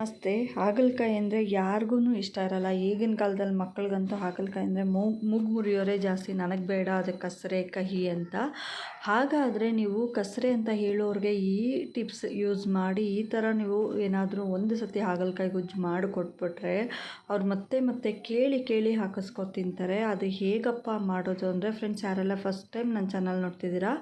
ನಮಸ್ತೆ. ಹಾಗಲಕಾಯಿ ಅಂದರೆ ಯಾರಿಗೂ ಇಷ್ಟ ಇರಲ್ಲ. ಈಗಿನ ಕಾಲದಲ್ಲಿ ಮಕ್ಕಳಿಗಂತೂ ಹಾಗಲಕಾಯಿ ಅಂದರೆ ಮೂಗು ಮುರಿಯೋರೇ ಜಾಸ್ತಿ. ನನಗೆ ಬೇಡ, ಅದಕ್ಕೆ ಕಸರೆ ಕಹಿ ಅಂತ. ಹಾಗಾದರೆ ನೀವು ಕಸರೆ ಅಂತ ಹೇಳೋರಿಗೆ ಈ ಟಿಪ್ಸ್ ಯೂಸ್ ಮಾಡಿ ಈ ಥರ ನೀವು ಏನಾದರೂ ಒಂದು ಸತಿ ಹಾಗಲಕಾಯಿ ಗೊಜ್ಜು ಮಾಡಿ ಕೊಟ್ಬಿಟ್ರೆ ಅವ್ರು ಮತ್ತೆ ಮತ್ತೆ ಕೇಳಿ ಕೇಳಿ ಹಾಕಿಸ್ಕೊ ತಿಂತಾರೆ. ಅದು ಹೇಗಪ್ಪ ಮಾಡೋದು ಅಂದರೆ ಫ್ರೆಂಡ್ಸ್, ಯಾರೆಲ್ಲ ಫಸ್ಟ್ ಟೈಮ್ ನನ್ನ ಚಾನಲ್ ನೋಡ್ತಿದ್ದೀರಾ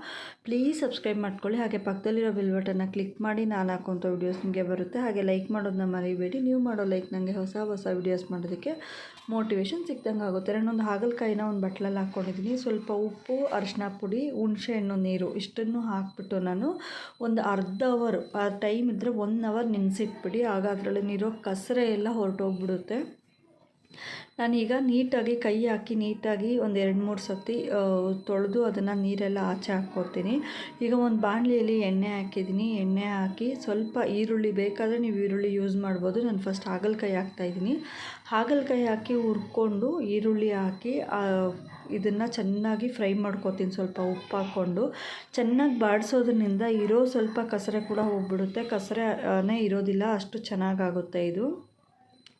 ಪ್ಲೀಸ್ ಸಬ್ಸ್ಕ್ರೈಬ್ ಮಾಡ್ಕೊಳ್ಳಿ. ಹಾಗೆ ಪಕ್ಕದಲ್ಲಿರೋ ಬೆಲ್ ಬಟನ್ನ ಕ್ಲಿಕ್ ಮಾಡಿ ನಾನು ಹಾಕುವಂಥ ವಿಡಿಯೋಸ್ ನಿಮಗೆ ಬರುತ್ತೆ. ಹಾಗೆ ಲೈಕ್ ಮಾಡೋದನ್ನ ಮರಿಬೇಡಿ. ನೀವು ಮಾಡೋ ಲೈಕ್ ನನಗೆ ಹೊಸ ವಿಡಿಯೋಸ್ ಮಾಡೋದಕ್ಕೆ ಮೋಟಿವೇಶನ್ ಸಿಕ್ದಂಗೆ ಆಗುತ್ತೆ. ನಾನೊಂದು ಹಾಗಲಕಾಯಿನ ಒಂದು ಬಟ್ಲಲ್ಲಿ ಹಾಕ್ಕೊಂಡಿದ್ದೀನಿ. ಸ್ವಲ್ಪ ಉಪ್ಪು, ಅರಿಶಿನ ಪುಡಿ, ಹುಣಸೆ ಹಣ್ಣು ನೀರು ಇಷ್ಟನ್ನು ಹಾಕ್ಬಿಟ್ಟು ನಾನು ಒಂದು ಅರ್ಧ ಅವರ್ ಟೈಮ್ ಇದ್ದರೆ 1 ಅವರ್ ನೆನೆಸಿಟ್ಬಿಡಿ. ಆಗ ಅದರಲ್ಲಿರೋ ಕಸರೆ ಎಲ್ಲ ಹೊರಟೋಗ್ಬಿಡುತ್ತೆ. ನಾನೀಗ ನೀಟಾಗಿ ಕೈ ಹಾಕಿ ನೀಟಾಗಿ ಒಂದು 2-3 ಸತಿ ತೊಳೆದು ಅದನ್ನು ನೀರೆಲ್ಲ ಆಚೆ ಹಾಕ್ಕೊಡ್ತೀನಿ. ಈಗ ಒಂದು ಬಾಣಲಿಯಲ್ಲಿ ಎಣ್ಣೆ ಹಾಕಿದ್ದೀನಿ. ಎಣ್ಣೆ ಹಾಕಿ ಸ್ವಲ್ಪ ಈರುಳ್ಳಿ, ಬೇಕಾದರೆ ನೀವು ಈರುಳ್ಳಿ ಯೂಸ್ ಮಾಡ್ಬೋದು. ನಾನು ಫಸ್ಟ್ ಹಾಗಲಕಾಯಿ ಹಾಕ್ತಾಯಿದ್ದೀನಿ. ಹಾಗಲಕಾಯಿ ಹಾಕಿ ಹುರ್ಕೊಂಡು ಈರುಳ್ಳಿ ಹಾಕಿ ಇದನ್ನು ಚೆನ್ನಾಗಿ ಫ್ರೈ ಮಾಡ್ಕೊತೀನಿ. ಸ್ವಲ್ಪ ಉಪ್ಪು ಹಾಕ್ಕೊಂಡು ಚೆನ್ನಾಗಿ ಬಾಡಿಸೋದ್ರಿಂದ ಇರೋ ಸ್ವಲ್ಪ ಕಸರೆ ಕೂಡ ಹೋಗ್ಬಿಡುತ್ತೆ. ಕಸರೆನೇ ಇರೋದಿಲ್ಲ, ಅಷ್ಟು ಚೆನ್ನಾಗಾಗುತ್ತೆ ಇದು.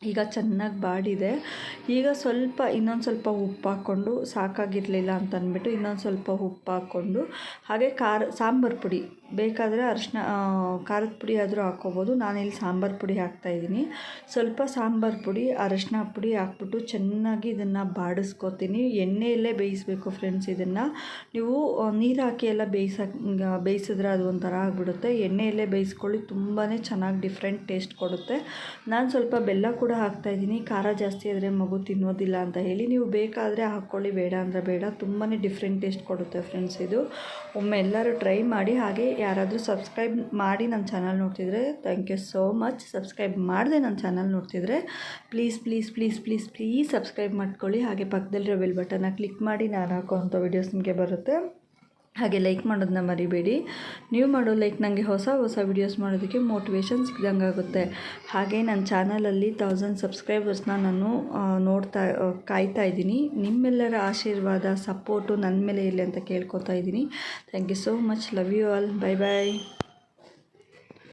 ಈಗ ಚೆನ್ನಾಗಿ ಬಾಡಿದೆ. ಈಗ ಇನ್ನೊಂದು ಸ್ವಲ್ಪ ಉಪ್ಪು ಹಾಕ್ಕೊಂಡು, ಸಾಕಾಗಿರಲಿಲ್ಲ ಅಂತ ಅಂದ್ಬಿಟ್ಟು ಇನ್ನೊಂದು ಸ್ವಲ್ಪ ಉಪ್ಪು ಹಾಕ್ಕೊಂಡು, ಹಾಗೆ ಸಾಂಬಾರು ಪುಡಿ ಬೇಕಾದರೆ ಖಾರದ ಪುಡಿ ಆದರೂ ಹಾಕ್ಕೋಬೋದು. ನಾನಿಲ್ಲಿ ಸಾಂಬಾರು ಪುಡಿ ಹಾಕ್ತಾಯಿದ್ದೀನಿ. ಸ್ವಲ್ಪ ಸಾಂಬಾರು ಪುಡಿ, ಅರಿಶಿನ ಪುಡಿ ಹಾಕ್ಬಿಟ್ಟು ಚೆನ್ನಾಗಿ ಇದನ್ನು ಬಾಡಿಸ್ಕೊತೀನಿ. ಎಣ್ಣೆಯಲ್ಲೇ ಬೇಯಿಸಬೇಕು ಫ್ರೆಂಡ್ಸ್. ಇದನ್ನು ನೀವು ನೀರು ಹಾಕಿ ಎಲ್ಲ ಬೇಯಿಸಿದ್ರೆ ಅದು ಒಂಥರ ಆಗಿಬಿಡುತ್ತೆ. ಎಣ್ಣೆಯಲ್ಲೇ ಬೇಯಿಸ್ಕೊಳ್ಳಿ, ತುಂಬಾ ಚೆನ್ನಾಗಿ ಡಿಫ್ರೆಂಟ್ ಟೇಸ್ಟ್ ಕೊಡುತ್ತೆ. ನಾನು ಸ್ವಲ್ಪ ಬೆಲ್ಲ ಕೂಡ ಹಾಕ್ತಾಯಿದ್ದೀನಿ. ಖಾರ ಜಾಸ್ತಿ ಆದರೆ ಮಗು ತಿನ್ನೋದಿಲ್ಲ ಅಂತ ಹೇಳಿ. ನೀವು ಬೇಕಾದರೆ ಹಾಕ್ಕೊಳ್ಳಿ, ಬೇಡ ಅಂದರೆ ಬೇಡ. ತುಂಬಾ ಡಿಫ್ರೆಂಟ್ ಟೇಸ್ಟ್ ಕೊಡುತ್ತೆ ಫ್ರೆಂಡ್ಸ್ ಇದು. ಒಮ್ಮೆ ಎಲ್ಲರೂ ಟ್ರೈ ಮಾಡಿ. ಹಾಗೆ ಯಾರಾದರೂ ಸಬ್ಸ್ಕ್ರೈಬ್ ಮಾಡಿ ನನ್ನ ಚಾನಲ್ ನೋಡ್ತಿದ್ರೆ thank you so much. Subscribe ಮಾಡದೆ ನನ್ನ ಚಾನಲ್ ನೋಡ್ತಿದ್ರೆ please please please please please subscribe ಮಾಡ್ಕೊಳ್ಳಿ. ಹಾಗೆ ಪಕ್ಕದಲ್ಲಿರೋ ಬೆಲ್ ಬಟನ್ನ ಕ್ಲಿಕ್ ಮಾಡಿ ನಾನು ಹಾಕೋವಂಥ ವೀಡಿಯೋಸ್ ನಿಮಗೆ ಬರುತ್ತೆ. ಹಾಗೆ ಲೈಕ್ ಮಾಡೋದನ್ನ ಮರಿಬೇಡಿ. ನೀವು ಮಾಡೋ ಲೈಕ್ ನನಗೆ ಹೊಸ ವೀಡಿಯೋಸ್ ಮಾಡೋದಕ್ಕೆ ಮೋಟಿವೇಶನ್ ಸಿಕ್ದಂಗೆ ಆಗುತ್ತೆ. ಹಾಗೆ ನನ್ನ ಚಾನಲಲ್ಲಿ 1000 ಸಬ್ಸ್ಕ್ರೈಬರ್ಸ್ನ ನಾನು ಕಾಯ್ತಾ ಇದ್ದೀನಿ. ನಿಮ್ಮೆಲ್ಲರ ಆಶೀರ್ವಾದ, ಸಪೋರ್ಟು ನನ್ನ ಮೇಲೆ ಇರಲಿ ಅಂತ ಕೇಳ್ಕೊತಾ ಇದ್ದೀನಿ. Thank you so much. Love you all. Bye bye.